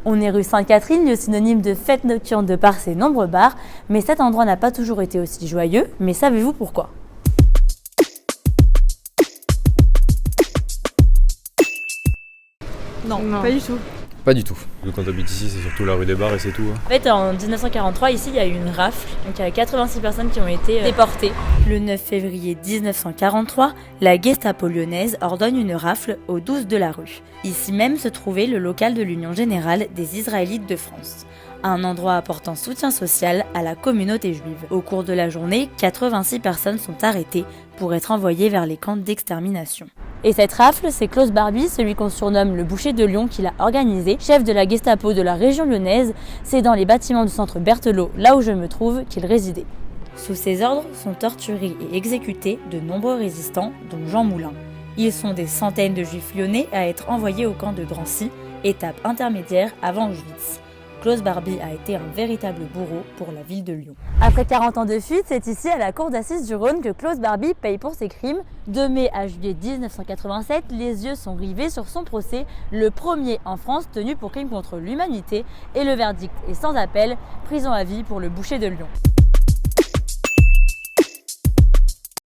On est rue Sainte-Catherine, lieu synonyme de fête nocturne de par ses nombreux bars, mais cet endroit n'a pas toujours été aussi joyeux, mais savez-vous pourquoi ? Non, pas du tout. Pas du tout. Quand t'habites ici, c'est surtout la rue des bars et c'est tout. En fait, en 1943, ici, il y a eu une rafle. Donc, il y a 86 personnes qui ont été déportées. Le 9 février 1943, la Gestapo lyonnaise ordonne une rafle au 12 de la rue. Ici même se trouvait le local de l'Union générale des Israélites de France, un endroit apportant soutien social à la communauté juive. Au cours de la journée, 86 personnes sont arrêtées pour être envoyées vers les camps d'extermination. Et cette rafle, c'est Klaus Barbie, celui qu'on surnomme le boucher de Lyon, qui l'a organisé, chef de la Gestapo de la région lyonnaise. C'est dans les bâtiments du centre Berthelot, là où je me trouve, qu'il résidait. Sous ses ordres sont torturés et exécutés de nombreux résistants, dont Jean Moulin. Ils sont des centaines de juifs lyonnais à être envoyés au camp de Drancy, étape intermédiaire avant Auschwitz. Klaus Barbie a été un véritable bourreau pour la ville de Lyon. Après 40 ans de fuite, c'est ici à la cour d'assises du Rhône que Klaus Barbie paye pour ses crimes. De mai à juillet 1987, les yeux sont rivés sur son procès, le premier en France tenu pour crime contre l'humanité, et le verdict est sans appel, prison à vie pour le boucher de Lyon.